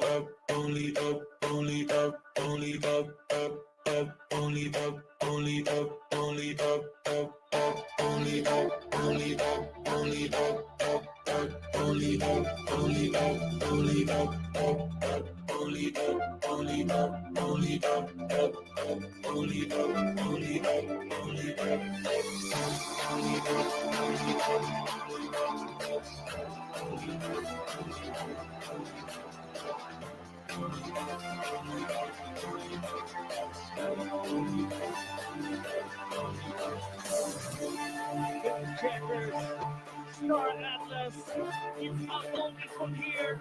up, only up, only up, only up, up, up, only up, only up, only up, up, up, only up, only up, only up, up, up, only up, only up, only up, up, up, only up, only up, only up, up, up, only up, only up, only up, only up, only Checkers, Star Atlas, it's up only from here.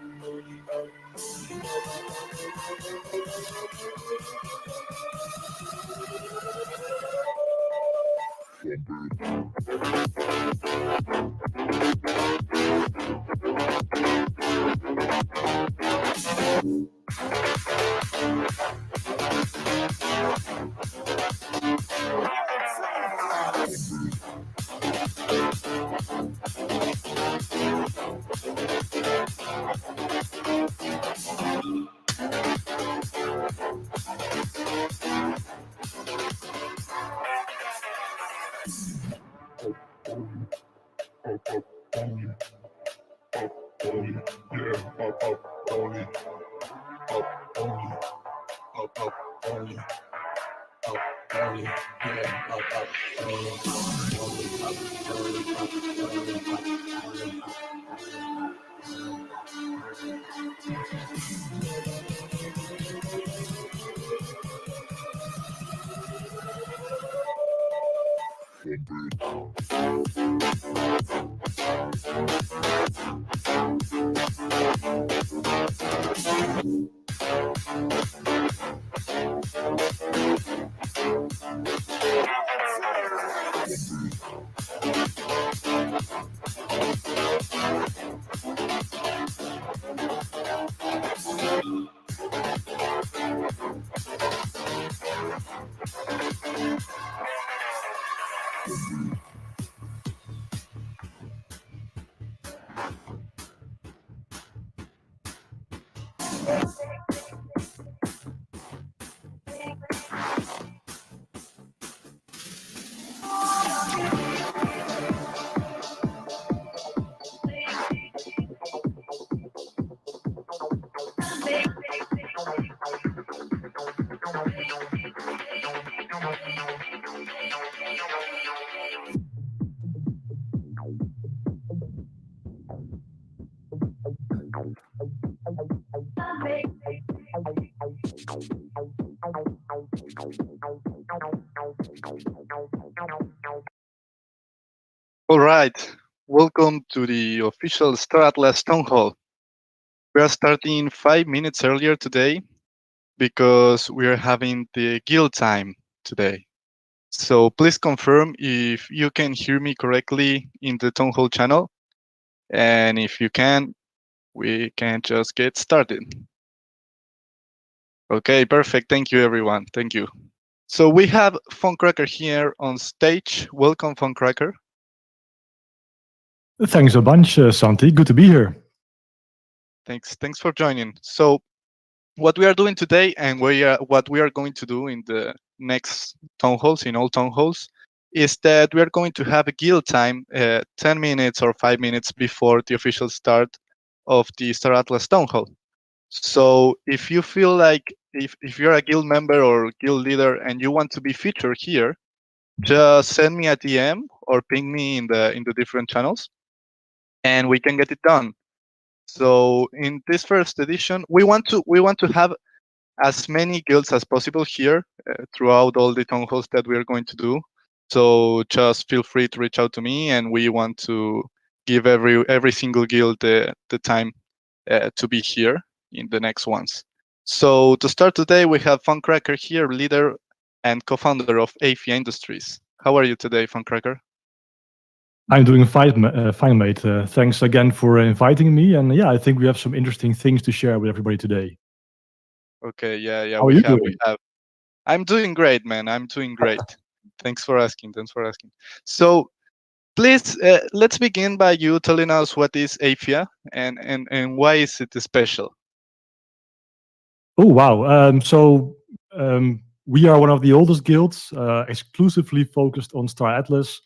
All right, welcome to the official Star Atlas Town Hall. We are starting 5 minutes earlier today because we are having the guild time today. So please confirm if you can hear me correctly in the Town Hall channel. And if you can, we can just get started. Okay, perfect. Thank you, everyone. Thank you. So we have Funcracker here on stage. Welcome, Funcracker. Thanks a bunch, Santi. Good to be here. Thanks for joining. So what we are doing today and what we are going to do in the next town halls, in all town halls, is that we are going to have a guild time 10 minutes or 5 minutes before the official start of the Star Atlas Town Hall. So if you feel like if you're a guild member or guild leader and you want to be featured here, just send me a DM or ping me in the different channels and we can get it done. So in this first edition, we want to have as many guilds as possible here throughout all the town halls that we are going to do. So just feel free to reach out to me, and we want to give every single guild the time to be here in the next ones. So to start today, we have Funcracker here, leader and co-founder of AFIA Industries. How are you today, Funcracker? I'm doing fine, mate. Thanks again for inviting me. And yeah, I think we have some interesting things to share with everybody today. Okay, yeah. How are you doing? We have. I'm doing great, man. I'm doing great. Thanks for asking. So please, let's begin by you telling us what is AFIA and why is it special? Oh wow! We are one of the oldest guilds, exclusively focused on Star Atlas.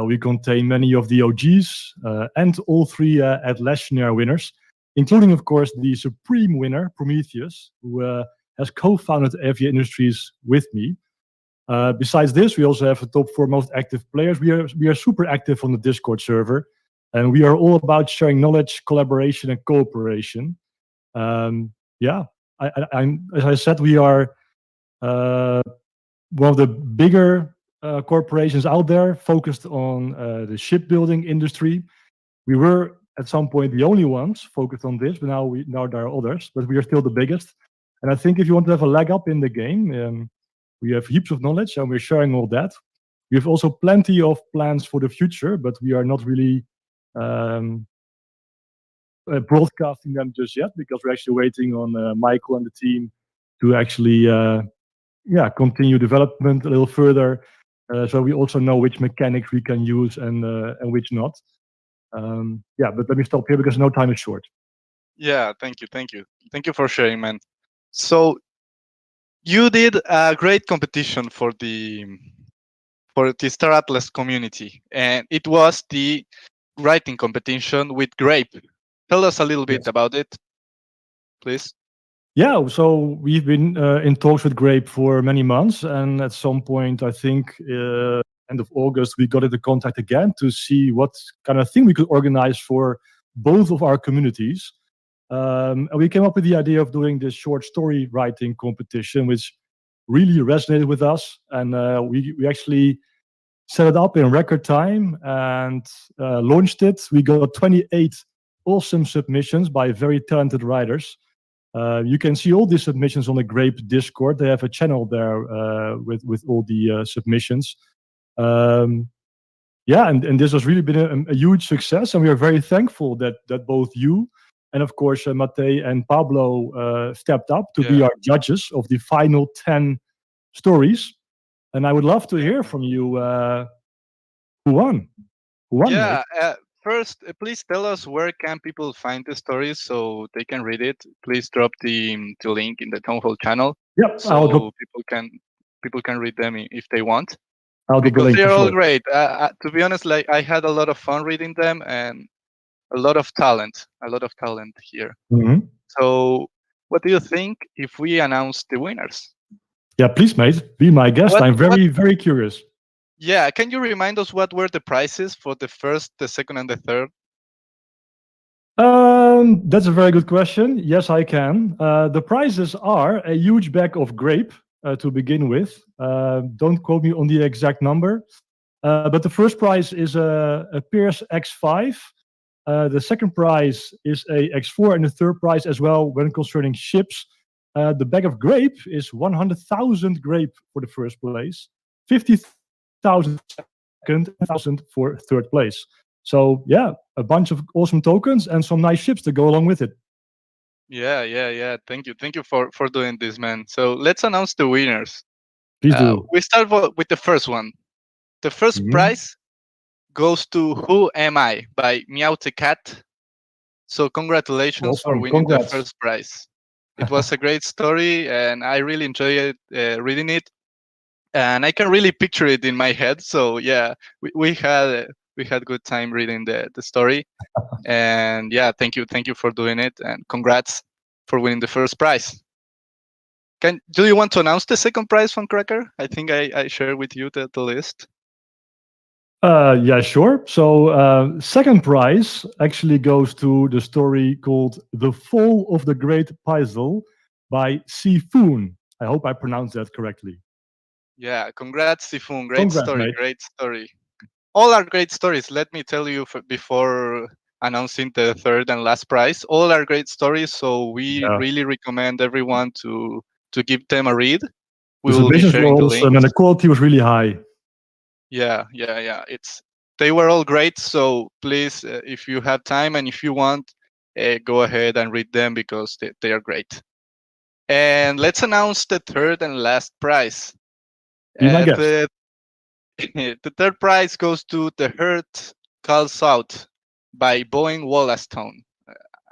We contain many of the OGs and all three Atlassian winners, including, of course, the supreme winner, Prometheus, who has co-founded AV Industries with me. Besides this, we also have the top four most active players. We are super active on the Discord server, and we are all about sharing knowledge, collaboration, and cooperation. Yeah, as I said, we are one of the bigger corporations out there focused on the shipbuilding industry. We were at some point the only ones focused on this, but now there are others, but we are still the biggest. And I think if you want to have a leg up in the game, we have heaps of knowledge and we're sharing all that. We have also plenty of plans for the future, but we are not really broadcasting them just yet because we're actually waiting on Michael and the team to actually continue development a little further, so we also know which mechanics we can use and which not. But let me stop here because no time is short. Yeah, thank you for sharing, man. So you did a great competition for the Star Atlas community, and it was the writing competition with Grape. Tell us a little bit about it, please. Yeah, so we've been in talks with Grape for many months, and at some point, I think end of August, we got into contact again to see what kind of thing we could organize for both of our communities. And we came up with the idea of doing this short story writing competition, which really resonated with us, and we actually set it up in record time and launched it. We got 28 awesome submissions by very talented writers. You can see all these submissions on the Grape Discord. They have a channel there with all the submissions. And this has really been a huge success, and we are very thankful that both you and, of course, Matej and Pablo stepped up to be our judges of the final 10 stories. And I would love to hear from you. Who won? Yeah. First, please tell us where can people find the stories so they can read it. Please drop the link in the Town Hall channel. Yep. So people can read them if they want. Because they're all great. To be honest, like I had a lot of fun reading them and a lot of talent here. Mm-hmm. So, what do you think if we announce the winners? Yeah, please, mate, be my guest. I'm very curious. Yeah, can you remind us what were the prizes for the first, the second, and the third? That's a very good question. Yes, I can. The prizes are a huge bag of Grape to begin with. Don't quote me on the exact number. But the first prize is a Pearce X5. The second prize is a X4, and the third prize as well when concerning ships. The bag of Grape is 100,000 Grape for the first place, 50,000 second, 1,000 for third place. So yeah, a bunch of awesome tokens and some nice ships to go along with it. Yeah. Thank you for doing this, man. So let's announce the winners. Please do. We start with the first one. The first prize goes to Who Am I by Meowte Cat. So congratulations for winning the first prize. It was a great story, and I really enjoyed reading it. And I can really picture it in my head. So yeah, we had good time reading the story. And yeah, thank you for doing it, and congrats for winning the first prize. Do you want to announce the second prize, Fun Cracker? I think I shared with you the list. Yeah, sure. So second prize actually goes to the story called The Fall of the Great Paisel by Sifoon. I hope I pronounced that correctly. Yeah, congrats, Sifoon. Great story. All are great stories. Let me tell you before announcing the third and last prize. All are great stories, so we really recommend everyone to give them a read. We will be sharing the link. And the quality was really high. Yeah. They were all great. So please, if you have time and if you want, go ahead and read them because they are great. And let's announce the third and last prize. The third prize goes to The Hurt Calls Out by Boeing Wollaston.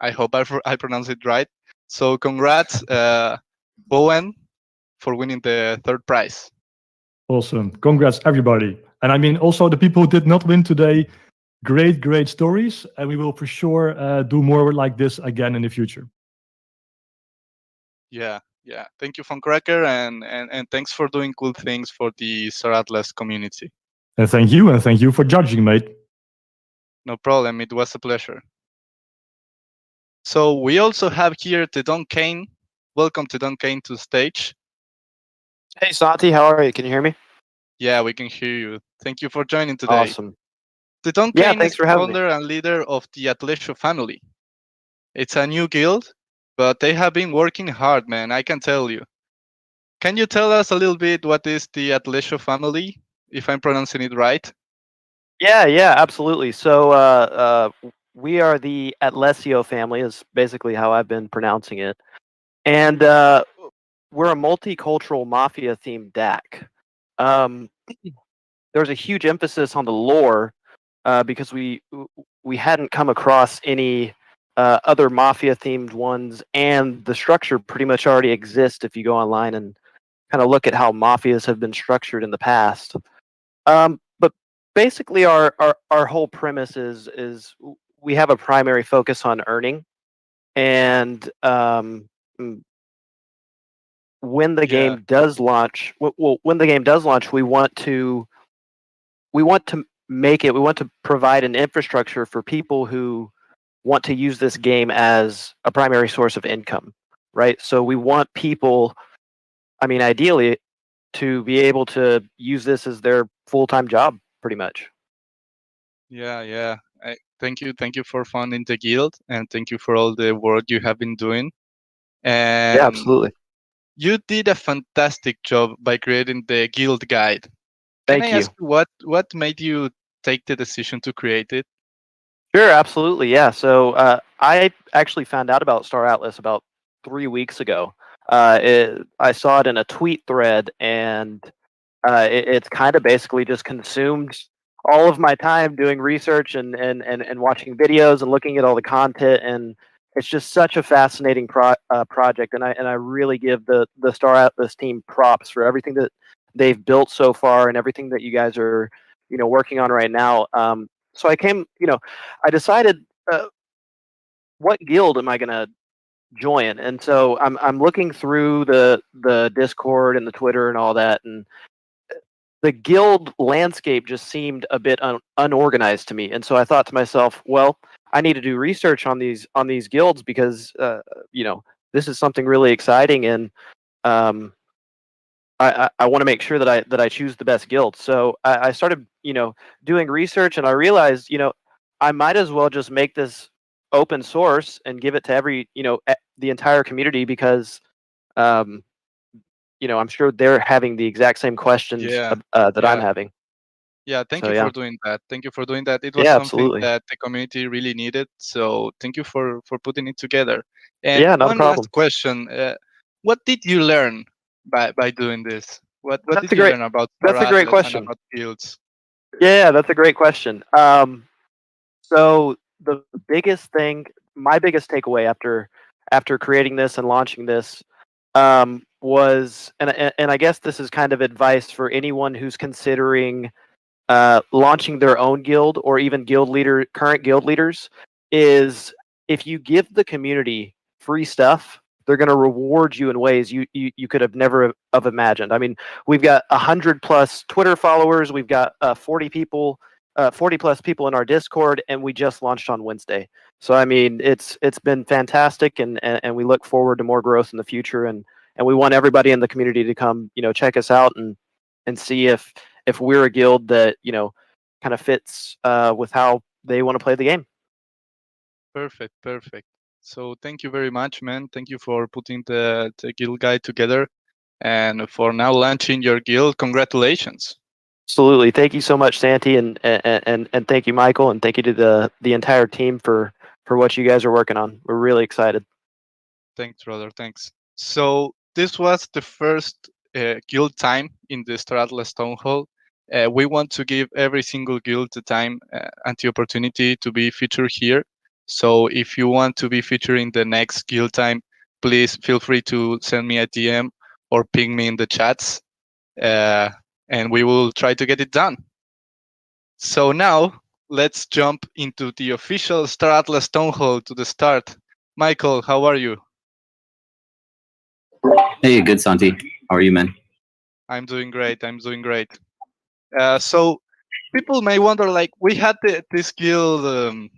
I hope I pronounced it right. So congrats. Bowen for winning the third prize. Awesome. Congrats, everybody. And I mean, also the people who did not win today, great stories. And we will for sure do more like this again in the future. Yeah. Thank you, Funkcracker, and thanks for doing cool things for the Star Atlas community. And thank you for judging, mate. No problem. It was a pleasure. So we also have here the Don Kane. Welcome to Don Kane to stage. Hey, Santi, how are you? Can you hear me? Yeah, we can hear you. Thank you for joining today. Awesome. The Don Yeah, Kane thanks is for the having me. founder and leader of the Atletico family. It's a new guild, but they have been working hard, man. I can tell you. Can you tell us a little bit what is the Atletico family, if I'm pronouncing it right? Yeah, absolutely. So we are the Atletico family, is basically how I've been pronouncing it. And we're a multicultural mafia-themed DAC. There's a huge emphasis on the lore because we hadn't come across any other mafia-themed ones, and the structure pretty much already exists if you go online and kind of look at how mafias have been structured in the past. But basically, our whole premise is we have a primary focus on earning, and when the game does launch, when the game does launch, we want to make it. We want to provide an infrastructure for people who want to use this game as a primary source of income, right? So we want people, I mean, ideally, to be able to use this as their full-time job, pretty much. Yeah. Thank you for founding the guild, and thank you for all the work you have been doing. And Yeah, absolutely. you did a fantastic job by creating the guild guide. Can Thank I you. ask what made you take the decision to create it? Sure, absolutely. Yeah. So I actually found out about Star Atlas about 3 weeks ago. I saw it in a tweet thread, and it's kind of basically just consumed all of my time doing research and watching videos and looking at all the content. And it's just such a fascinating project. And I really give the Star Atlas team props for everything that they've built so far and everything that you guys are working on right now. So I decided what guild am I going to join, and so I'm looking through the Discord and the Twitter and all that, and the guild landscape just seemed a bit unorganized to me. And so I thought to myself, well, I need to do research on these guilds because this is something really exciting, and I want to make sure that I choose the best guild. So I started doing research, and I realized I might as well just make this open source and give it to the entire community, because I'm sure they're having the exact same questions that I'm having. Yeah, thank So you yeah. for doing that. Thank you for doing that. It was Yeah, something absolutely. that the community really needed. So thank you for putting it together. And Yeah, not a one problem. last question: what did you learn by doing this? What That's did a you great learn about that's Star a great Atlas and question. about guilds? Yeah, that's a great question. So the biggest thing, my biggest takeaway after creating this and launching this, was, and I guess this is kind of advice for anyone who's considering launching their own guild, or even current guild leaders, is if you give the community free stuff, they're going to reward you in ways you could have never have imagined. I mean, we've got 100+ Twitter followers, we've got 40 plus people in our Discord, and we just launched on Wednesday. So I mean, it's been fantastic, and we look forward to more growth in the future, and we want everybody in the community to come check us out and see if we're a guild that kind of fits with how they want to play the game. Perfect. So thank you very much, man. Thank you for putting the guild guide together and for now launching your guild. Congratulations. Absolutely. Thank you so much, Santi, and thank you, Michael, and thank you to the entire team for what you guys are working on. We're really excited. Thanks, brother. Thanks. So this was the first guild time in the Star Atlas Town Hall. We want to give every single guild the time and the opportunity to be featured here. So if you want to be featured in the next guild time, please feel free to send me a DM or ping me in the chats, and we will try to get it done. So now let's jump into the official Star Atlas Town Hall to the start. Michael, how are you? Hey, good, Santi. How are you, man? I'm doing great. So people may wonder, like, we had this guild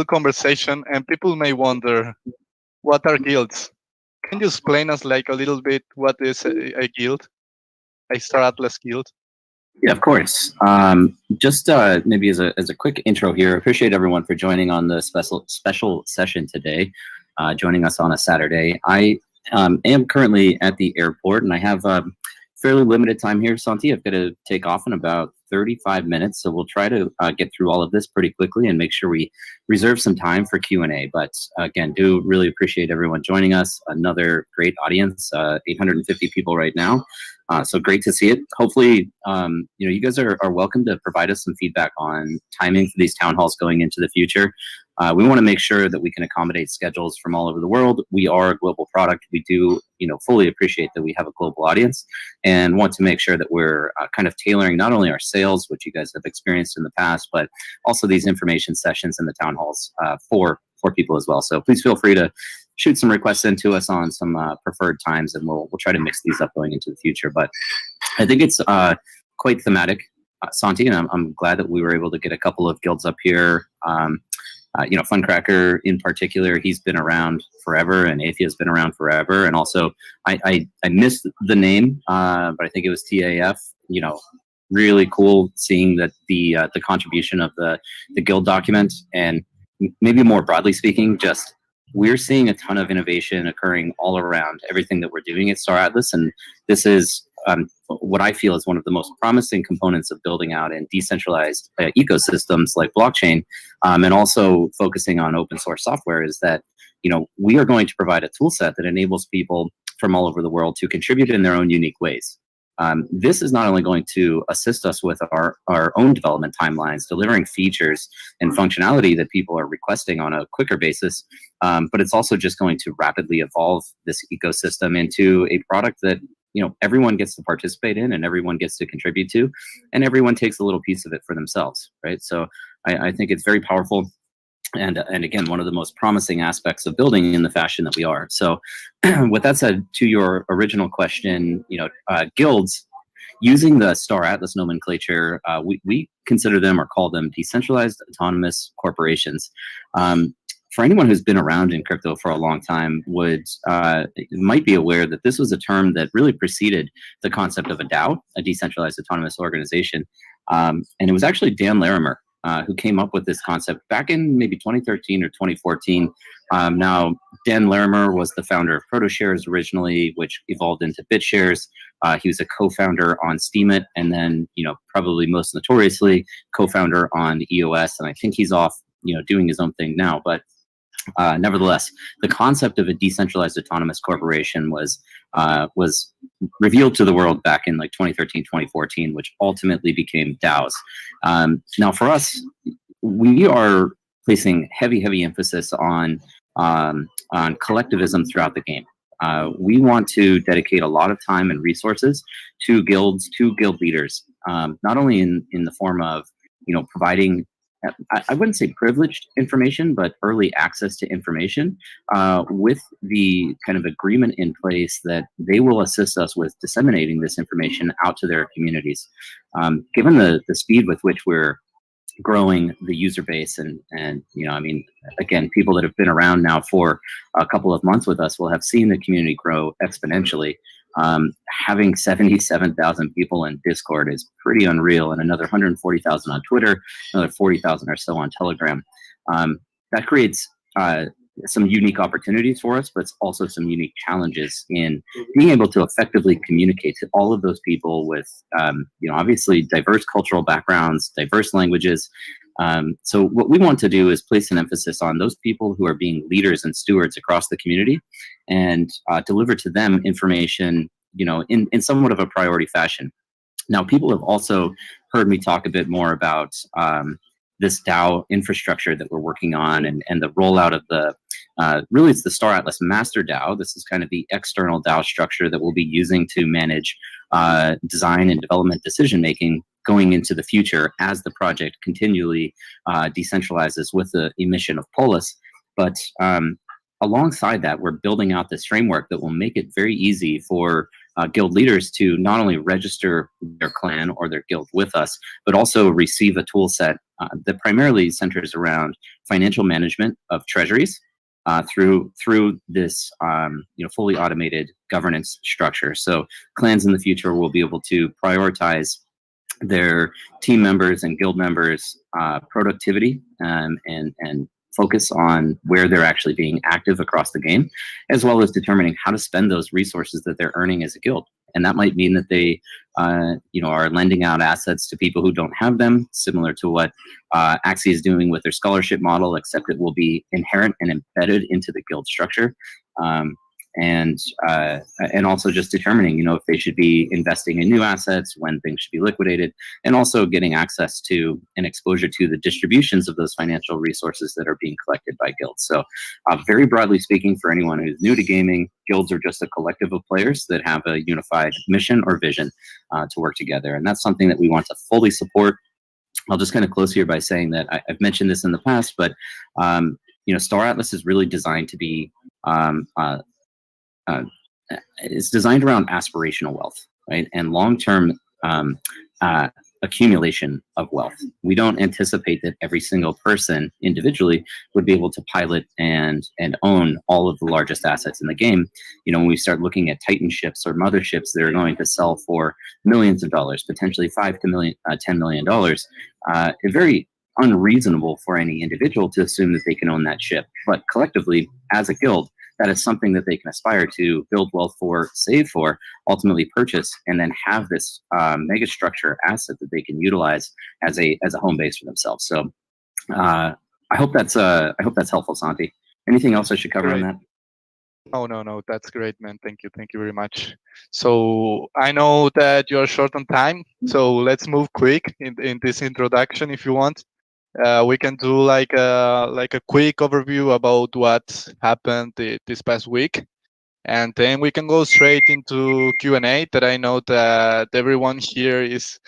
conversation, and people may wonder, what are guilds? Can you explain us like a little bit what is a guild, a Star Atlas guild? Yeah, of course. Just maybe as a quick intro here, appreciate everyone for joining on the special session today, joining us on a Saturday. I am currently at the airport, and I have fairly limited time here, Santi. I've got to take off in about 35 minutes, so we'll try to get through all of this pretty quickly and make sure we reserve some time for Q&A. But again, do really appreciate everyone joining us. Another great audience, 850 people right now. So great to see it. Hopefully, you guys are welcome to provide us some feedback on timing for these town halls going into the future. We want to make sure that we can accommodate schedules from all over the world. We are a global product. We do, fully appreciate that we have a global audience, and want to make sure that we're kind of tailoring not only our sales, which you guys have experienced in the past, but also these information sessions in the town halls for people as well. So please feel free to shoot some requests into us on some preferred times, and we'll try to mix these up going into the future. But I think it's quite thematic, Santi, and I'm glad that we were able to get a couple of guilds up here. Funcracker in particular, he's been around forever, and Athea's been around forever. And also, I missed the name, but I think it was TAF. Really cool seeing that the contribution of the guild document, and maybe more broadly speaking, just we're seeing a ton of innovation occurring all around everything that we're doing at Star Atlas, and this is what I feel is one of the most promising components of building out in decentralized ecosystems like blockchain, and also focusing on open source software, is that we are going to provide a tool set that enables people from all over the world to contribute in their own unique ways. This is not only going to assist us with our own development timelines, delivering features and functionality that people are requesting on a quicker basis, but it's also just going to rapidly evolve this ecosystem into a product that everyone gets to participate in, and everyone gets to contribute to, and everyone takes a little piece of it for themselves, right? So I think it's very powerful. And again, one of the most promising aspects of building in the fashion that we are. So with that said, to your original question, guilds, using the Star Atlas nomenclature, we consider them or call them decentralized autonomous corporations. For anyone who's been around in crypto for a long time might be aware that this was a term that really preceded the concept of a DAO, a decentralized autonomous organization. And it was actually Dan Larimer who came up with this concept back in maybe 2013 or 2014. Now, Dan Larimer was the founder of ProtoShares originally, which evolved into BitShares. He was a co-founder on Steemit, and then, probably most notoriously, co-founder on EOS. And I think he's off, doing his own thing now. But nevertheless, the concept of a decentralized autonomous corporation was revealed to the world back in like 2013, 2014, which ultimately became DAOs. Now, for us, we are placing heavy emphasis on collectivism throughout the game. We want to dedicate a lot of time and resources to guilds, to guild leaders, not only in the form of providing, I wouldn't say privileged information, but early access to information, with the kind of agreement in place that they will assist us with disseminating this information out to their communities. Given the speed with which we're growing the user base, and again, people that have been around now for a couple of months with us will have seen the community grow exponentially. Having 77,000 people in Discord is pretty unreal, and another 140,000 on Twitter, another 40,000 or so on Telegram. That creates some unique opportunities for us, but it's also some unique challenges in being able to effectively communicate to all of those people with, obviously diverse cultural backgrounds, diverse languages. So what we want to do is place an emphasis on those people who are being leaders and stewards across the community, and deliver to them information, in somewhat of a priority fashion. Now, people have also heard me talk a bit more about this DAO infrastructure that we're working on, and the rollout of really it's the Star Atlas Master DAO. This is kind of the external DAO structure that we'll be using to manage design and development decision making going into the future as the project continually decentralizes with the emission of Polis. But alongside that, we're building out this framework that will make it very easy for guild leaders to not only register their clan or their guild with us, but also receive a tool set that primarily centers around financial management of treasuries through this fully automated governance structure. So clans in the future will be able to prioritize their team members and guild members' productivity and focus on where they're actually being active across the game, as well as determining how to spend those resources that they're earning as a guild. And that might mean that they, are lending out assets to people who don't have them, similar to what Axie is doing with their scholarship model, except it will be inherent and embedded into the guild structure. And also just determining, if they should be investing in new assets, when things should be liquidated, and also getting access to and exposure to the distributions of those financial resources that are being collected by guilds. So very broadly speaking, for anyone who's new to gaming, guilds are just a collective of players that have a unified mission or vision to work together. And that's something that we want to fully support. I'll just kind of close here by saying that I've mentioned this in the past, but Star Atlas is really designed to be it's designed around aspirational wealth, right? And long-term accumulation of wealth. We don't anticipate that every single person individually would be able to pilot and own all of the largest assets in the game. When we start looking at Titan ships or motherships that are going to sell for millions of dollars, potentially $5 to $10 million, it's very unreasonable for any individual to assume that they can own that ship. But collectively, as a guild, that is something that they can aspire to build wealth for, save for, ultimately purchase, and then have this mega structure asset that they can utilize as a home base for themselves. So I hope that's helpful, Santi. Anything else I should cover on that? Oh, no, that's great, man. Thank you very much. So I know that you're short on time, so let's move quick in this introduction if you want. We can do like a quick overview about what happened this past week, and then we can go straight into Q&A that I know that everyone here is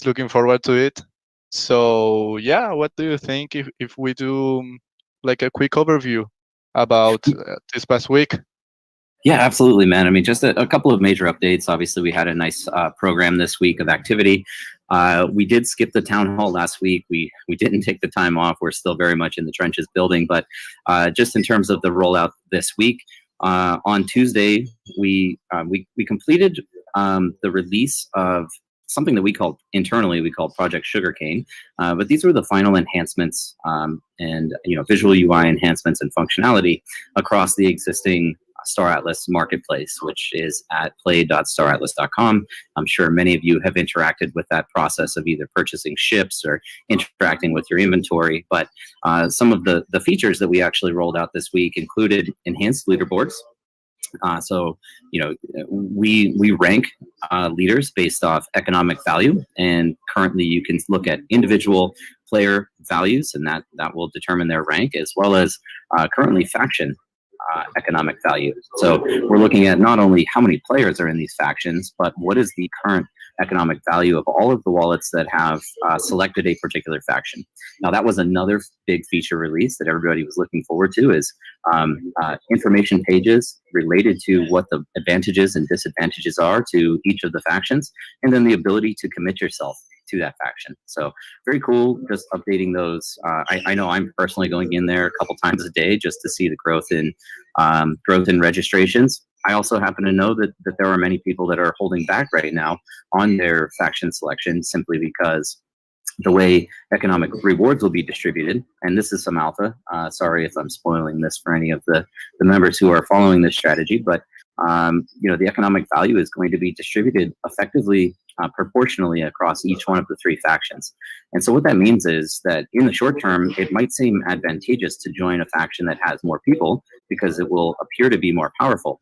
looking forward to it. So yeah, what do you think if we do like a quick overview about this past week? Yeah, absolutely, man. I mean, just a couple of major updates. Obviously, we had a nice program this week of activity. We did skip the town hall last week. We didn't take the time off. We're still very much in the trenches building. But just in terms of the rollout this week, on Tuesday, we completed the release of something that we call Project Sugarcane. But these were the final enhancements and visual UI enhancements and functionality across the existing Star Atlas marketplace, which is at play.staratlas.com. I'm sure many of you have interacted with that process of either purchasing ships or interacting with your inventory. But some of the features that we actually rolled out this week included enhanced leaderboards. So we rank leaders based off economic value, and currently you can look at individual player values, and that will determine their rank, as well as currently faction economic value. So we're looking at not only how many players are in these factions, but what is the current economic value of all of the wallets that have selected a particular faction. Now, that was another big feature release that everybody was looking forward to, is information pages related to what the advantages and disadvantages are to each of the factions, and then the ability to commit yourself to that faction. So very cool, just updating those. I know I'm personally going in there a couple times a day just to see the growth in registrations. I also happen to know that there are many people that are holding back right now on their faction selection simply because the way economic rewards will be distributed, and this is some alpha. Sorry if I'm spoiling this for any of the members who are following this strategy, but the economic value is going to be distributed effectively proportionally across each one of the three factions. And so what that means is that in the short term, it might seem advantageous to join a faction that has more people because it will appear to be more powerful.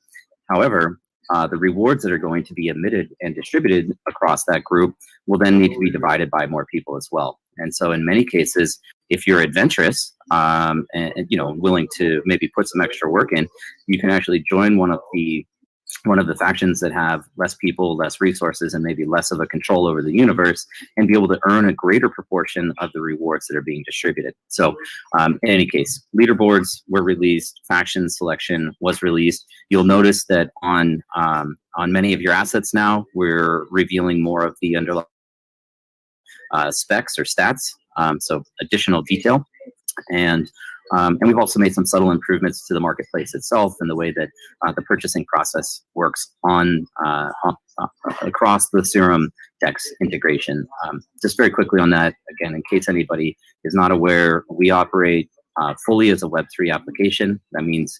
However, the rewards that are going to be emitted and distributed across that group will then need to be divided by more people as well. And so in many cases, if you're adventurous and willing to maybe put some extra work in, you can actually join one of the factions that have less people, less resources, and maybe less of a control over the universe, and be able to earn a greater proportion of the rewards that are being distributed. So in any case, leaderboards were released, faction selection was released. You'll notice that on many of your assets now, we're revealing more of the underlying specs or stats, so additional detail. And we've also made some subtle improvements to the marketplace itself and the way that the purchasing process works across the Serum Dex integration. Just very quickly on that, again, in case anybody is not aware, we operate fully as a Web3 application. That means,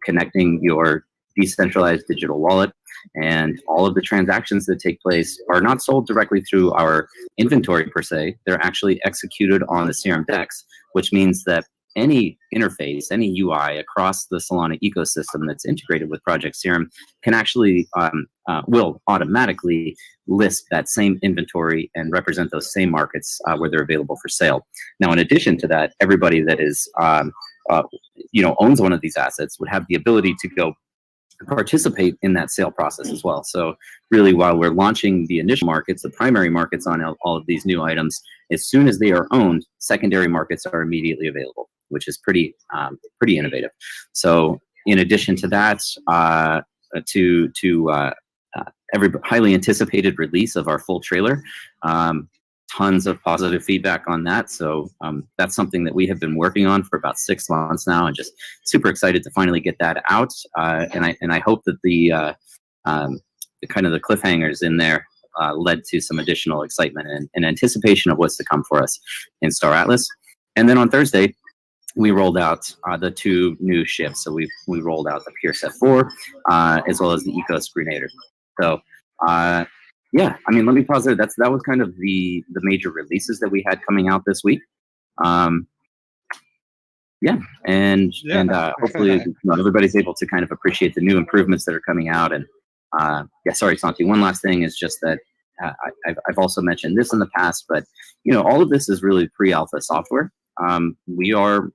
connecting your decentralized digital wallet, and all of the transactions that take place are not sold directly through our inventory per se. They're actually executed on the Serum Dex, which means that any interface, any UI across the Solana ecosystem that's integrated with Project Serum can actually will automatically list that same inventory and represent those same markets where they're available for sale. Now, in addition to that, everybody that is owns one of these assets would have the ability to go participate in that sale process as well. So really, while we're launching the initial markets, the primary markets on all of these new items, as soon as they are owned, secondary markets are immediately available, which is pretty innovative. So in addition to that, every highly anticipated release of our full trailer, tons of positive feedback on that. So that's something that we have been working on for about 6 months now, and just super excited to finally get that out. And I hope that the kind of the cliffhangers in there led to some additional excitement and anticipation of what's to come for us in Star Atlas. And then on Thursday, we rolled out the 2 new ships. So we rolled out the Pearce F4 as well as the Ecos Grenader. So yeah, I mean, let me pause there. That was kind of the major releases that we had coming out this week. Yeah, and hopefully everybody's able to kind of appreciate the new improvements that are coming out. And yeah, sorry, Santi. One last thing is just that I've also mentioned this in the past, but all of this is really pre-alpha software. We are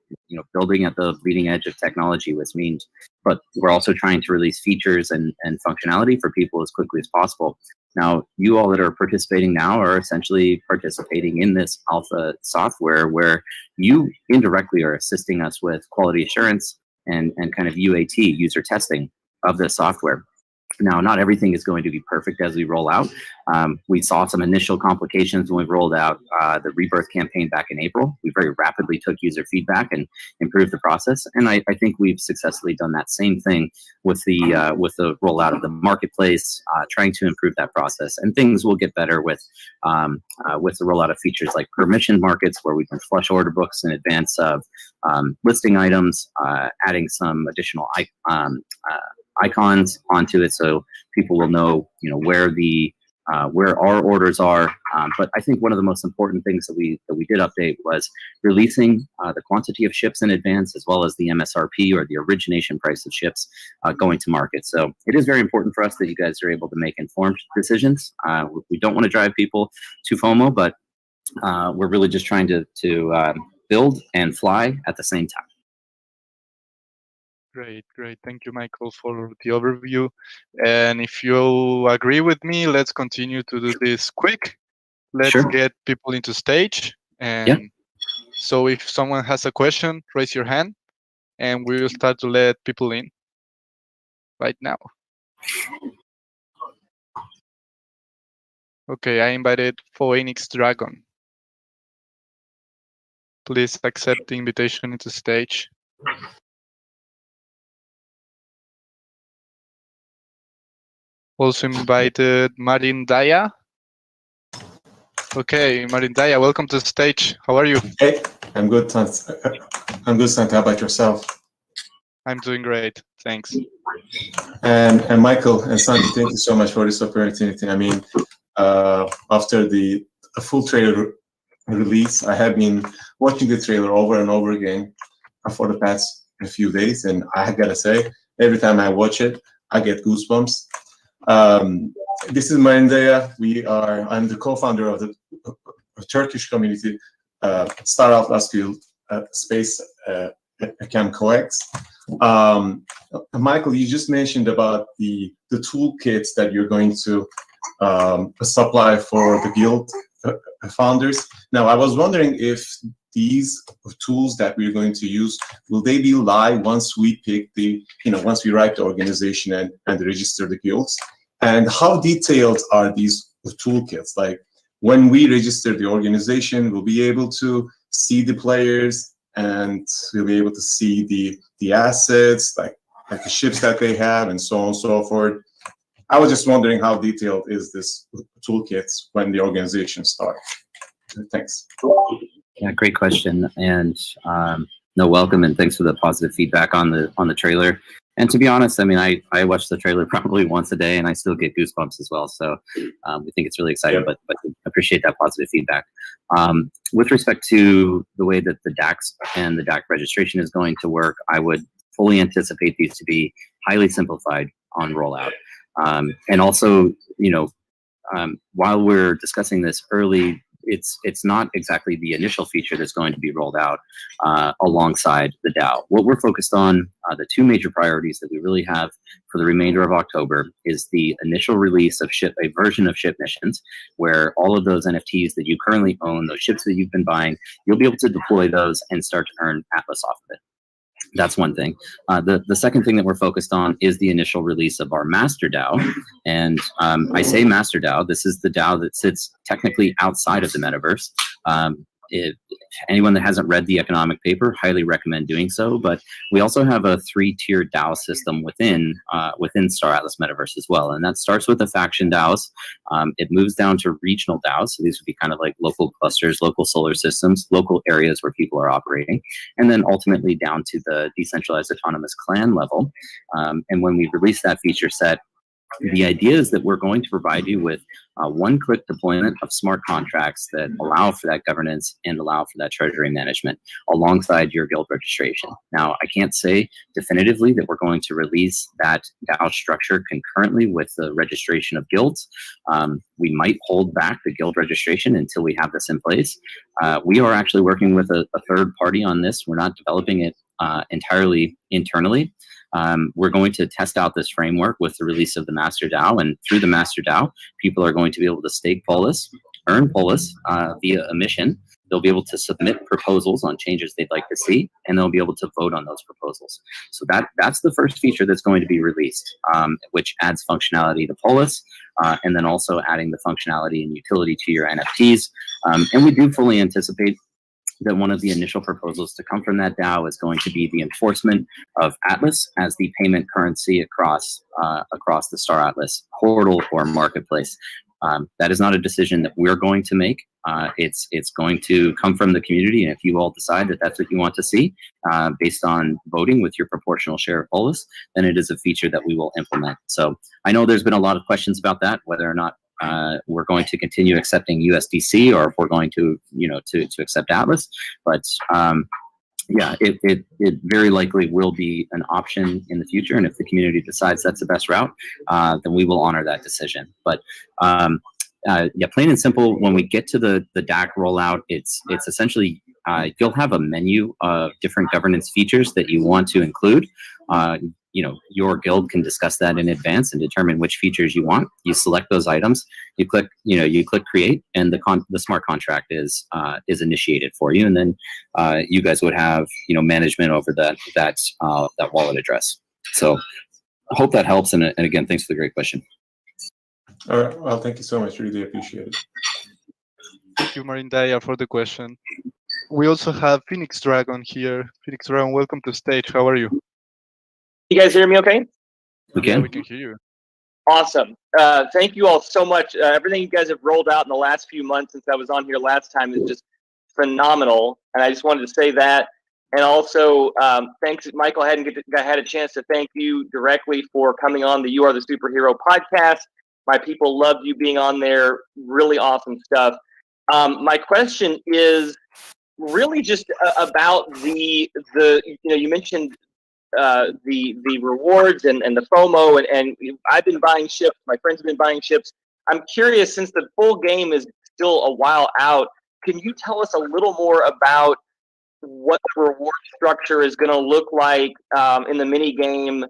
building at the bleeding edge of technology, which means, but we're also trying to release features and functionality for people as quickly as possible. Now, you all that are participating now are essentially participating in this alpha software where you indirectly are assisting us with quality assurance and kind of UAT, user testing of the software. Now, not everything is going to be perfect as we roll out. We saw some initial complications when we rolled out the Rebirth campaign back in April. We very rapidly took user feedback and improved the process. And I think we've successfully done that same thing with the rollout of the marketplace, trying to improve that process. And things will get better with the rollout of features like permission markets, where we can flush order books in advance of listing items, adding some additional icons onto it, so people will know, where our orders are. But I think one of the most important things that we did update was releasing the quantity of ships in advance, as well as the MSRP, or the origination price of ships going to market. So it is very important for us that you guys are able to make informed decisions. We don't want to drive people to FOMO, but we're really just trying to build and fly at the same time. Great. Thank you, Michael, for the overview. And if you agree with me, let's continue to do this quick. Let's get people into stage. And so if someone has a question, raise your hand, and we will start to let people in right now. Okay, I invited Phoenix Dragon. Please accept the invitation into stage. Also invited Marin Daya. Okay, Marin Daya, welcome to the stage. How are you? Hey, I'm good, Santi. How about yourself? I'm doing great, thanks. And Michael and Santi, thank you so much for this opportunity. I mean, after the full trailer release, I have been watching the trailer over and over again for the past few days, and I gotta say, every time I watch it, I get goosebumps. This is Marin Daya. I'm the co-founder of the Turkish community Star Atlas Guild space can collect. Michael, you just mentioned about the toolkits that you're going to supply for the guild founders. Now, I was wondering if these tools that we're going to use, will they be live once we pick once we write the organization and register the guilds? And how detailed are these toolkits? Like, when we register the organization, we'll be able to see the players and we'll be able to see the assets, like the ships that they have and so on and so forth. I was just wondering how detailed is this toolkit when the organization starts? Thanks. Yeah, great question. And no, welcome, and thanks for the positive feedback on the trailer. And to be honest, I mean, I watch the trailer probably once a day, and I still get goosebumps as well. So we think it's really exciting, but appreciate that positive feedback. With respect to the way that the DAX and the DAC registration is going to work, I would fully anticipate these to be highly simplified on rollout. And also, while we're discussing this early, it's not exactly the initial feature that's going to be rolled out alongside the DAO. What we're focused on, the two major priorities that we really have for the remainder of October, is the initial release of a version of ship missions, where all of those NFTs that you currently own, those ships that you've been buying, you'll be able to deploy those and start to earn Atlas off of it. That's one thing. The second thing that we're focused on is the initial release of our master DAO. And I say master DAO, this is the DAO that sits technically outside of the metaverse. If anyone that hasn't read the economic paper, highly recommend doing so. But we also have a 3-tiered DAO system within Star Atlas Metaverse as well. And that starts with the faction DAOs. It moves down to regional DAOs. So these would be kind of like local clusters, local solar systems, local areas where people are operating. And then ultimately down to the decentralized autonomous clan level. And when we release that feature set, the idea is that we're going to provide you with one-click deployment of smart contracts that allow for that governance and allow for that treasury management alongside your guild registration. Now, I can't say definitively that we're going to release that DAO structure concurrently with the registration of guilds. We might hold back the guild registration until we have this in place. We are actually working with a third party on this. We're not developing it entirely internally. We're going to test out this framework with the release of the Master DAO, and through the Master DAO, people are going to be able to stake Polis, earn Polis via a mission. They'll be able to submit proposals on changes they'd like to see, and they'll be able to vote on those proposals. So that's the first feature that's going to be released, which adds functionality to Polis, and then also adding the functionality and utility to your NFTs. And we do fully anticipate that one of the initial proposals to come from that DAO is going to be the enforcement of Atlas as the payment currency across the Star Atlas portal or marketplace. That is not a decision that we're going to make. It's going to come from the community, and if you all decide that that's what you want to see, based on voting with your proportional share of Polis, then it is a feature that we will implement. So I know there's been a lot of questions about that, whether or not we're going to continue accepting USDC or if we're going to accept Atlas. But yeah, it very likely will be an option in the future. And if the community decides that's the best route, then we will honor that decision. But yeah, plain and simple, when we get to the DAC rollout, it's essentially, you'll have a menu of different governance features that you want to include. Your guild can discuss that in advance and determine which features you want. You select those items, you click create, and the smart contract is initiated for you, and then you guys would have management over that wallet address. So I hope that helps, and again, thanks for the great question. All right, well, thank you so much. Really appreciate it. Thank you, Marindaya, for the question. We also have Phoenix Dragon here. Phoenix Dragon, welcome to stage. How are you? You guys hear me okay? We Yeah, can. we can hear you. Awesome. Thank you all so much. Everything you guys have rolled out in the last few months since I was on here last time is just phenomenal. And I just wanted to say that. And also, thanks, Michael. I had a chance to thank you directly for coming on the You Are the Superhero podcast. My people loved you being on there. Really awesome stuff. My question is really just about the you mentioned the rewards and the FOMO and I've been buying ships. My friends have been buying ships. I'm curious, since the full game is still a while out, can you tell us a little more about what the reward structure is going to look like in the mini game,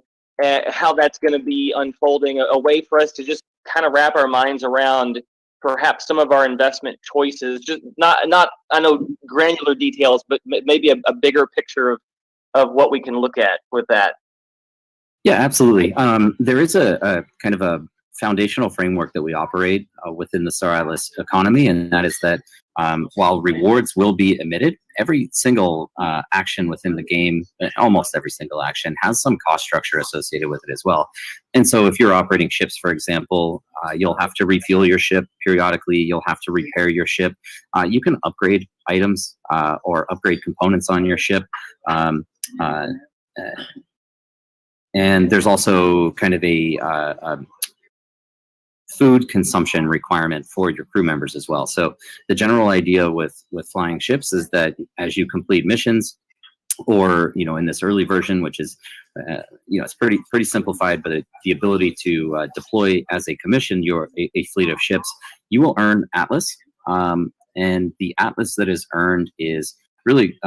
how that's going to be unfolding, a way for us to just kind of wrap our minds around perhaps some of our investment choices, just not I know granular details, but maybe a bigger picture of what we can look at with that. Yeah, absolutely. There is a kind of a foundational framework that we operate within the Star Atlas economy, and that is that while rewards will be emitted, every single action within the game, almost every single action, has some cost structure associated with it as well. And so if you're operating ships, for example, you'll have to refuel your ship periodically, you'll have to repair your ship. You can upgrade items or upgrade components on your ship. And there's also kind of a food consumption requirement for your crew members as well. So the general idea with flying ships is that as you complete missions, or in this early version, which is it's pretty simplified, but the ability to deploy as a commission a fleet of ships, you will earn Atlas, and the Atlas that is earned is really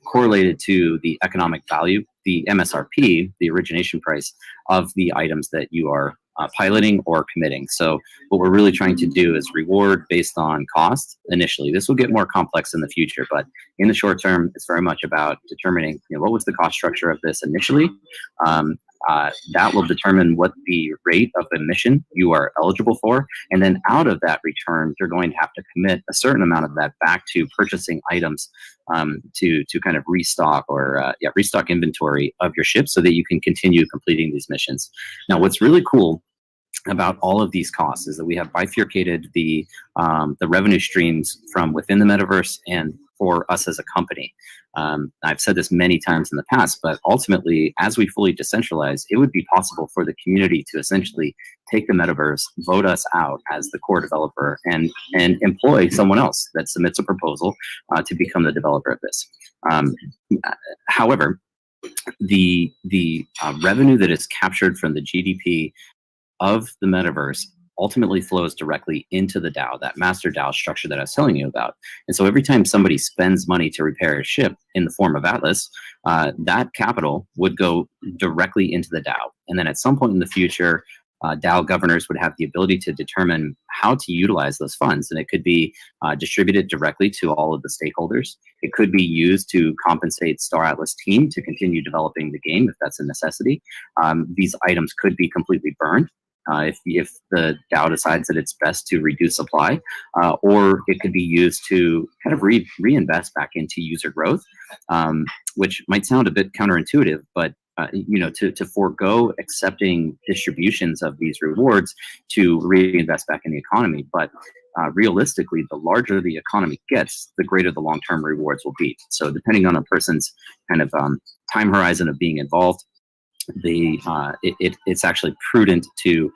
correlated to the economic value, the MSRP, the origination price of the items that you are piloting or committing. So what we're really trying to do is reward based on cost initially. This will get more complex in the future, but in the short term, it's very much about determining what was the cost structure of this initially. That will determine what the rate of emission you are eligible for. And then out of that return, you're going to have to commit a certain amount of that back to purchasing items to kind of restock or restock inventory of your ship so that you can continue completing these missions. Now, what's really cool about all of these costs is that we have bifurcated the revenue streams from within the metaverse and for us as a company. I've said this many times in the past, but ultimately, as we fully decentralize, it would be possible for the community to essentially take the metaverse, vote us out as the core developer, and employ someone else that submits a proposal to become the developer of this. However, the revenue that is captured from the GDP of the metaverse ultimately flows directly into the DAO, that master DAO structure that I was telling you about. And so every time somebody spends money to repair a ship in the form of Atlas, that capital would go directly into the DAO. And then at some point in the future, DAO governors would have the ability to determine how to utilize those funds. And it could be distributed directly to all of the stakeholders. It could be used to compensate Star Atlas team to continue developing the game if that's a necessity. These items could be completely burned. If the DAO decides that it's best to reduce supply, or it could be used to kind of reinvest back into user growth, which might sound a bit counterintuitive, but to forego accepting distributions of these rewards to reinvest back in the economy. But realistically, the larger the economy gets, the greater the long-term rewards will be. So depending on a person's kind of time horizon of being involved, it's actually prudent to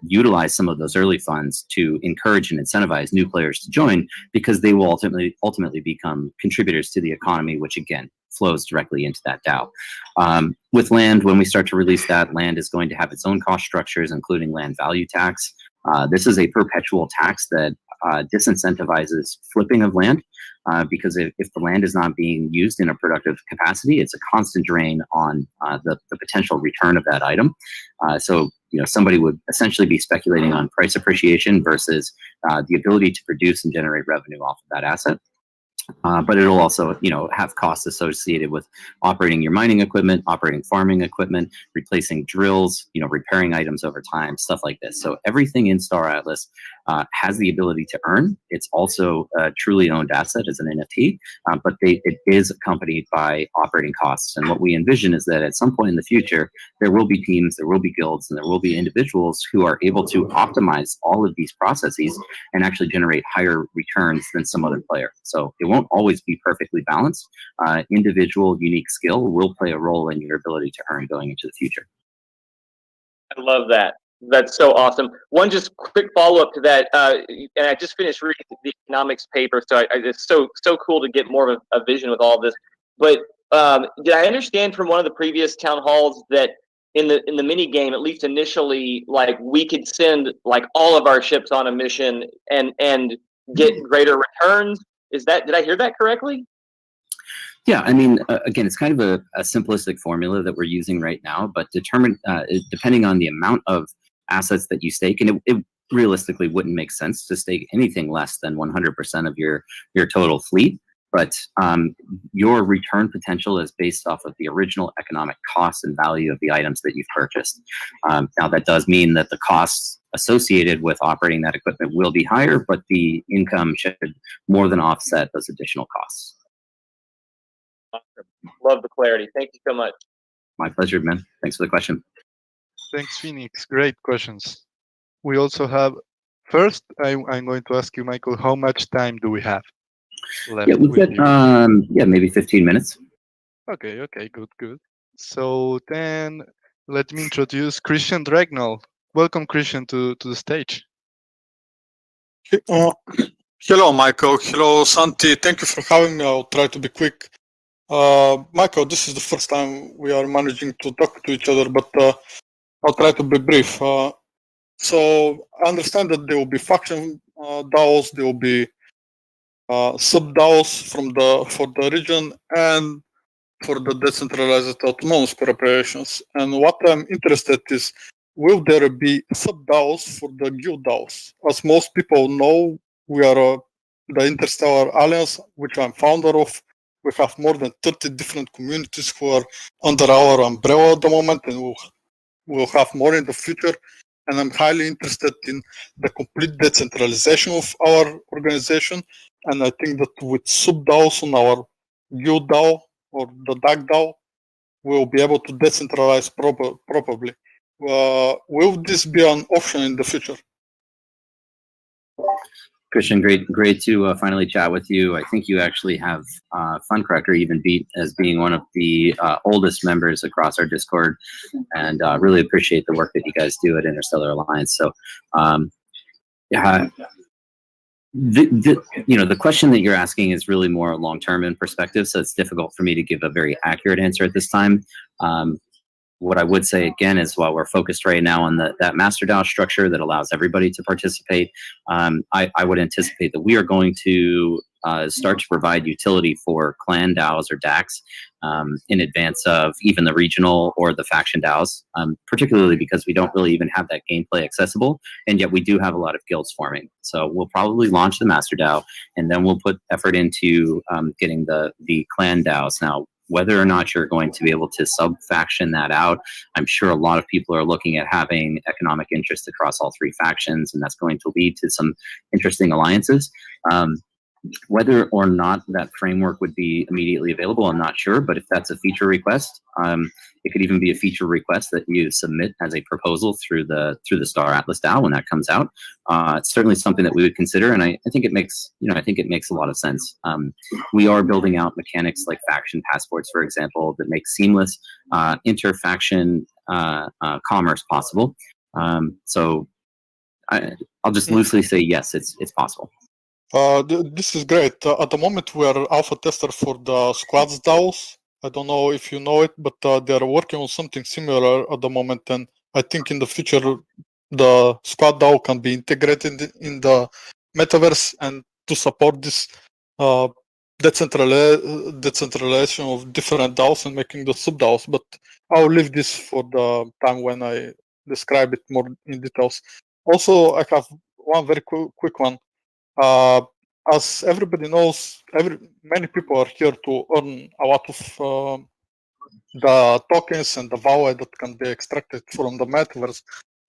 utilize some of those early funds to encourage and incentivize new players to join, because they will ultimately become contributors to the economy, which again flows directly into that DAO. With land, when we start to release that, land is going to have its own cost structures, including land value tax. This is a perpetual tax that disincentivizes flipping of land, because if the land is not being used in a productive capacity, it's a constant drain on the potential return of that item. So somebody would essentially be speculating on price appreciation versus the ability to produce and generate revenue off of that asset. But it'll also, have costs associated with operating your mining equipment, operating farming equipment, replacing drills, repairing items over time, stuff like this. So everything in Star Atlas has the ability to earn. It's also a truly owned asset as an NFT, but it is accompanied by operating costs. And what we envision is that at some point in the future, there will be teams, there will be guilds, and there will be individuals who are able to optimize all of these processes and actually generate higher returns than some other player. So it won't always be perfectly balanced. Individual unique skill will play a role in your ability to earn going into the future. I love that. That's so awesome. One just quick follow-up to that, and I just finished reading the economics paper, so it's so cool to get more of a vision with all of this. But did I understand from one of the previous town halls that in the mini game, at least initially, like we could send like all of our ships on a mission and get greater returns? Did I hear that correctly? Yeah, I mean, again, it's kind of a simplistic formula that we're using right now, but depending on the amount of assets that you stake, and it realistically wouldn't make sense to stake anything less than 100% of your total fleet. But your return potential is based off of the original economic cost and value of the items that you've purchased. Now, that does mean that the costs associated with operating that equipment will be higher, but the income should more than offset those additional costs. Awesome. Love the clarity. Thank you so much. My pleasure, man. Thanks for the question. Thanks, Phoenix. Great questions. We also have, first, I'm going to ask you, Michael, how much time do we have left? Yeah, we've got, maybe 15 minutes. Okay, good. So then let me introduce Christian Dragnall. Welcome, Christian, to the stage. Hello, Michael. Hello, Santi. Thank you for having me. I'll try to be quick. Michael, this is the first time we are managing to talk to each other, but I'll try to be brief. So I understand that there will be faction DAOs, there will be sub DAOs for the region and for the decentralized autonomous corporations. And what I'm interested is, will there be sub DAOs for the guild DAOs? As most people know, we are the Interstellar Alliance, which I'm founder of. We have more than 30 different communities who are under our umbrella at the moment, and we'll have more in the future. And I'm highly interested in the complete decentralization of our organization. And I think that with sub-DAOs on our guild DAO or the DAG DAO, we'll be able to decentralize properly. Will this be an option in the future? Christian, great to finally chat with you. I think you actually have Funcracker even beat as being one of the oldest members across our Discord, and really appreciate the work that you guys do at Interstellar Alliance. So, the question that you're asking is really more long-term in perspective, so it's difficult for me to give a very accurate answer at this time. What I would say again is, while we're focused right now on that master DAO structure that allows everybody to participate, I would anticipate that we are going to start to provide utility for clan DAOs or DACs in advance of even the regional or the faction DAOs, particularly because we don't really even have that gameplay accessible, and yet we do have a lot of guilds forming. So we'll probably launch the master DAO, and then we'll put effort into getting the clan DAOs. Now, whether or not you're going to be able to sub-faction that out, I'm sure a lot of people are looking at having economic interest across all three factions, and that's going to lead to some interesting alliances. Whether or not that framework would be immediately available, I'm not sure, but if that's a feature request, it could even be a feature request that you submit as a proposal through the Star Atlas DAO when that comes out. It's certainly something that we would consider, and I think it makes a lot of sense. We are building out mechanics like faction passports, for example, that make seamless inter-faction commerce possible. So I'll just loosely say yes, it's possible. This is great. At the moment, we are alpha tester for the squads DAOs. I don't know if you know it, but they are working on something similar at the moment. And I think in the future, the squad DAO can be integrated in the metaverse, and to support this decentralization of different DAOs and making the sub DAOs. But I'll leave this for the time when I describe it more in details. Also, I have one very quick one. As everybody knows, many people are here to earn a lot of the tokens and the value that can be extracted from the metaverse.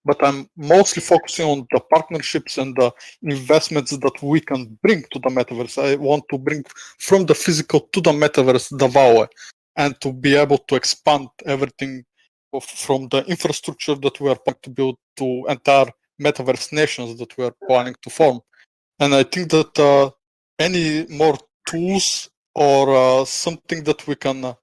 But I'm mostly focusing on the partnerships and the investments that we can bring to the metaverse. I want to bring from the physical to the metaverse the value, and to be able to expand everything from the infrastructure that we are planning to build to entire metaverse nations that we are planning to form. And I think that any more tools or something that we can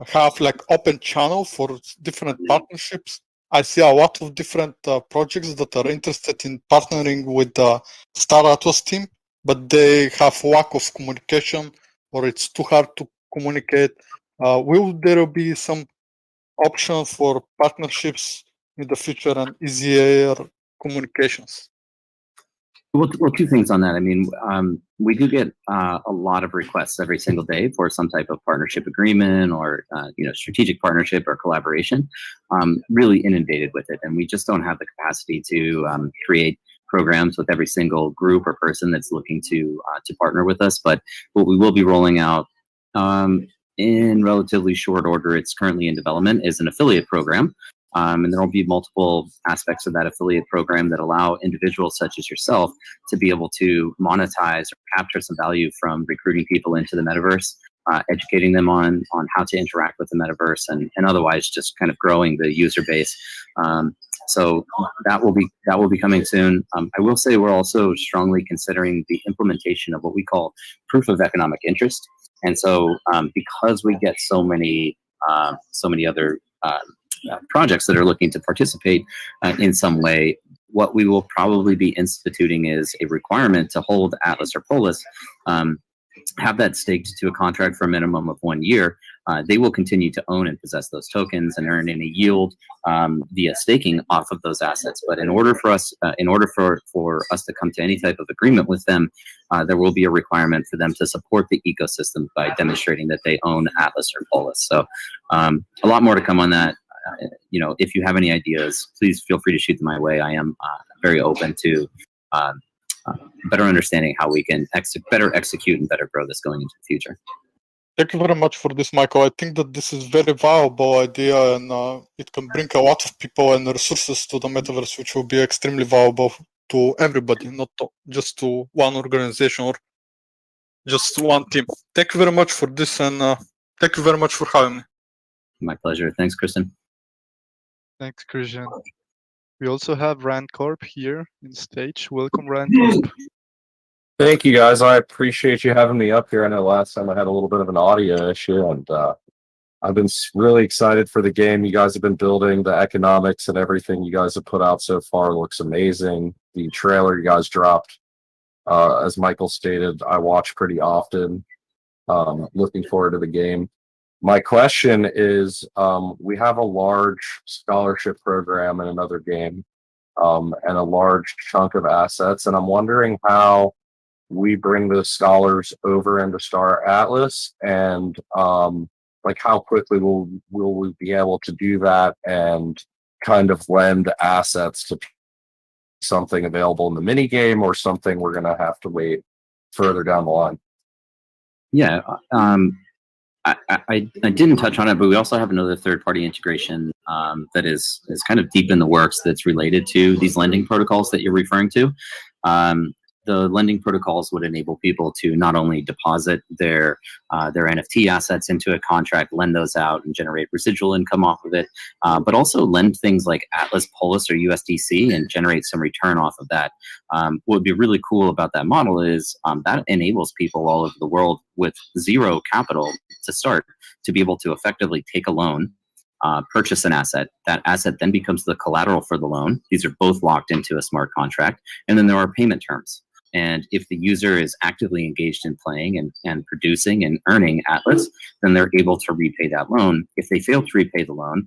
have like open channel for different partnerships. I see a lot of different projects that are interested in partnering with the Star Atlas team, but they have lack of communication, or it's too hard to communicate. Will there be some option for partnerships in the future and easier communications? Well, two things on that. I mean, we do get a lot of requests every single day for some type of partnership agreement or strategic partnership or collaboration. Really inundated with it, and we just don't have the capacity to create programs with every single group or person that's looking to partner with us. But what we will be rolling out in relatively short order, it's currently in development, is an affiliate program. And there will be multiple aspects of that affiliate program that allow individuals such as yourself to be able to monetize or capture some value from recruiting people into the metaverse, educating them on how to interact with the metaverse, and otherwise just kind of growing the user base. So that will be coming soon. I will say we're also strongly considering the implementation of what we call proof of economic interest. And so because we get so many other projects that are looking to participate in some way, what we will probably be instituting is a requirement to hold Atlas or Polis, have that staked to a contract for a minimum of 1 year. They will continue to own and possess those tokens and earn any yield via staking off of those assets. But in order for us, to come to any type of agreement with them, there will be a requirement for them to support the ecosystem by demonstrating that they own Atlas or Polis. So a lot more to come on that. If you have any ideas, please feel free to shoot them my way. I am very open to better understanding how we can better execute and better grow this going into the future. Thank you very much for this, Michael. I think that this is very viable idea, and it can bring a lot of people and resources to the metaverse, which will be extremely valuable to everybody, not just to one organization or just one team. Thank you very much for this, and thank you very much for having me. My pleasure. Thanks, Kristen. Thanks, Christian. We also have Rand Corp here in stage. Welcome, Rand Corp. Thank you, guys. I appreciate you having me up here. I know last time I had a little bit of an audio issue, and I've been really excited for the game you guys have been building. The economics and everything you guys have put out so far looks amazing. The trailer you guys dropped, as Michael stated, I watch pretty often. Looking forward to the game. My question is, we have a large scholarship program in another game, and a large chunk of assets, and I'm wondering how we bring those scholars over into Star Atlas, and how quickly will we be able to do that and kind of lend assets to something available in the mini game, or something we're going to have to wait further down the line? Yeah, I didn't touch on it, but we also have another third-party integration that is kind of deep in the works that's related to these lending protocols that you're referring to. The lending protocols would enable people to not only deposit their NFT assets into a contract, lend those out, and generate residual income off of it, but also lend things like Atlas, Polis, or USDC and generate some return off of that. What would be really cool about that model is that enables people all over the world with zero capital to start to be able to effectively take a loan, purchase an asset. That asset then becomes the collateral for the loan. These are both locked into a smart contract. And then there are payment terms. And if the user is actively engaged in playing and producing and earning Atlas, then they're able to repay that loan. If they fail to repay the loan,